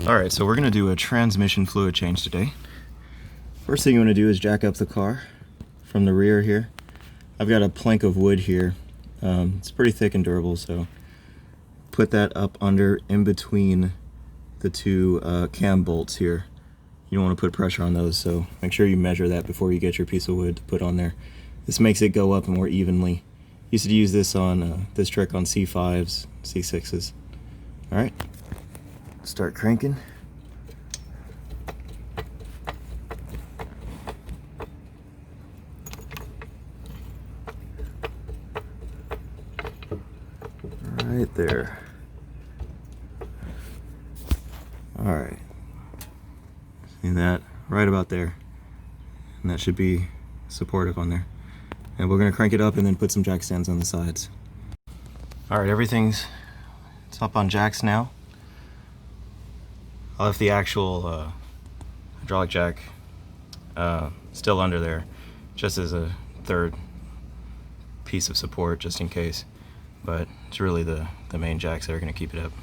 Alright, so we're going to do a transmission fluid change today. First thing you want to do is jack up the car from the rear here. I've got a plank of wood here. It's pretty thick and durable, so put that up under in between the two cam bolts here. You don't want to put pressure on those, so make sure you measure that before you get your piece of wood to put on there. This makes it go up more evenly. Used to use this on this trick on C5s, C6s. Alright, start cranking. Right there. Alright. See that? Right about there. And that should be supportive on there. And we're going to crank it up and then put some jack stands on the sides. Alright, it's up on jacks now. I left the actual hydraulic jack still under there, just as a third piece of support, just in case. But it's really the main jacks that are going to keep it up.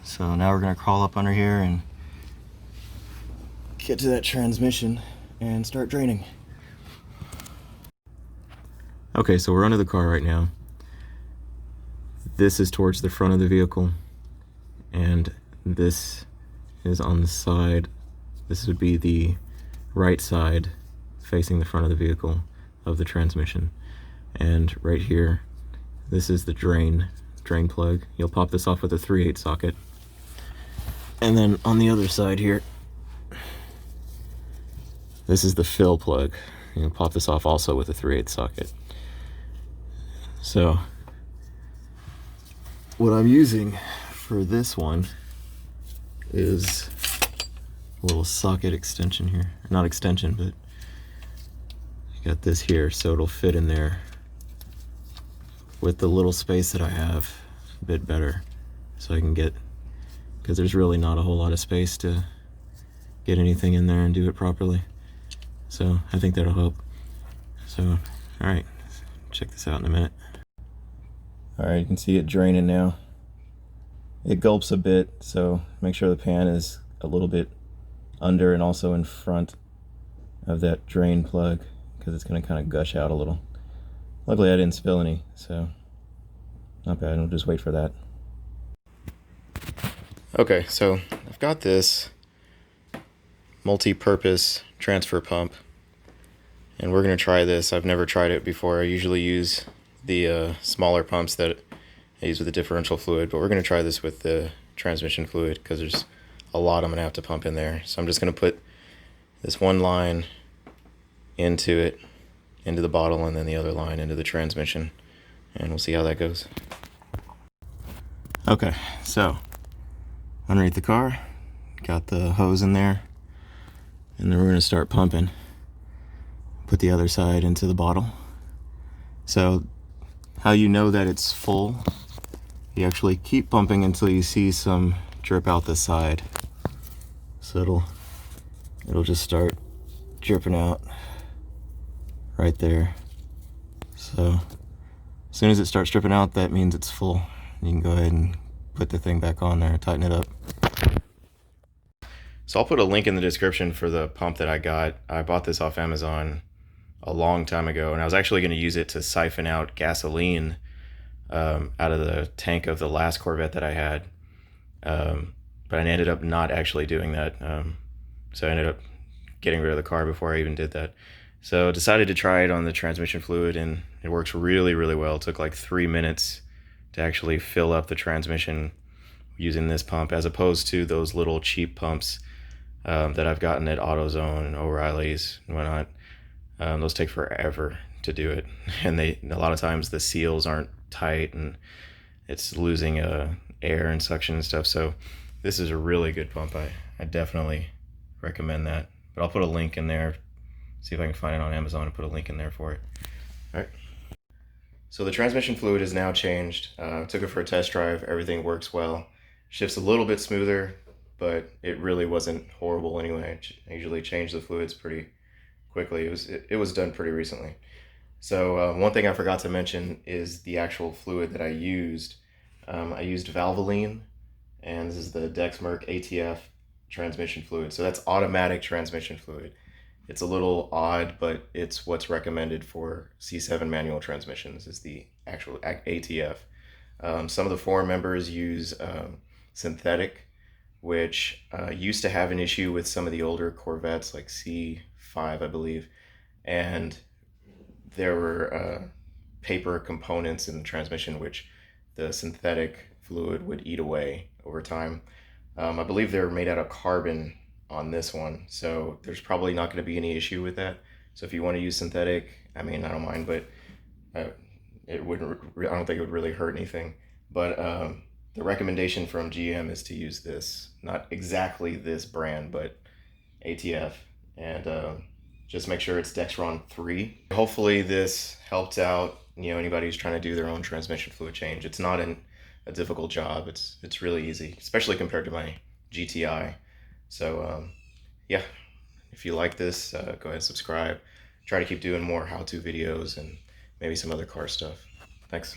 So now we're going to crawl up under here and get to that transmission and start draining. Okay, so we're under the car right now. This is towards the front of the vehicle, and this is on the side. This would be the right side facing the front of the vehicle of the transmission. And right here, this is the drain plug. You'll pop this off with a 3/8 socket. And then on the other side here, this is the fill plug. You'll pop this off also with a 3/8 socket. So what I'm using for this one is a little socket extension here. Not extension, but I got this here so it'll fit in there with the little space that I have a bit better, so I can get, because there's really not a whole lot of space to get anything in there and do it properly. So I think that'll help. So, alright, check this out in a minute. Alright, you can see it draining now. It gulps a bit, so make sure the pan is a little bit under and also in front of that drain plug, because it's going to kind of gush out a little. Luckily I didn't spill any, so not bad. We'll just wait for that. Okay, so I've got this multi-purpose transfer pump, and we're going to try this. I've never tried it before. I usually use the smaller pumps that I use with the differential fluid, but we're going to try this with the transmission fluid because there's a lot I'm going to have to pump in there. So I'm just going to put this one line into the bottle, and then the other line into the transmission, and we'll see how that goes. Okay, so underneath the car, got the hose in there, and then we're going to start pumping. Put the other side into the bottle. So how you know that it's full, you actually keep pumping until you see some drip out the side. So it'll just start dripping out right there. So as soon as it starts dripping out, that means it's full. You can go ahead and put the thing back on there and tighten it up. So I'll put a link in the description for the pump that I got. I bought this off Amazon a long time ago, and I was actually going to use it to siphon out gasoline out of the tank of the last Corvette that I had. But I ended up not actually doing that. So I ended up getting rid of the car before I even did that. So I decided to try it on the transmission fluid, and it works really, really well. It took like 3 minutes to actually fill up the transmission using this pump, as opposed to those little cheap pumps that I've gotten at AutoZone and O'Reilly's and whatnot. Those take forever to do it, and a lot of times the seals aren't tight and it's losing air and suction and stuff. So this is a really good pump. I definitely recommend that. But I'll put a link in there. See if I can find it on Amazon and put a link in there for it. All right. So the transmission fluid is now changed. Took it for a test drive. Everything works well. Shifts a little bit smoother, but it really wasn't horrible anyway. I usually change the fluids pretty quickly. It was done pretty recently. So one thing I forgot to mention is the actual fluid that I used. I used Valvoline, and this is the Dexmerk ATF transmission fluid. So that's automatic transmission fluid. It's a little odd, but it's what's recommended for C7 manual transmissions is the actual ATF. Some of the forum members use synthetic, which used to have an issue with some of the older Corvettes like C5, I believe, and there were paper components in the transmission which the synthetic fluid would eat away over time. I believe they're made out of carbon on this one, so there's probably not going to be any issue with that. So if you want to use synthetic, I mean, I don't mind, but it wouldn't. I don't think it would really hurt anything. But the recommendation from GM is to use this, not exactly this brand, but ATF, and just make sure it's Dexron 3. Hopefully this helped out, anybody who's trying to do their own transmission fluid change. It's not a difficult job. It's really easy, especially compared to my GTI. So yeah, if you like this, go ahead and subscribe. Try to keep doing more how-to videos and maybe some other car stuff. Thanks.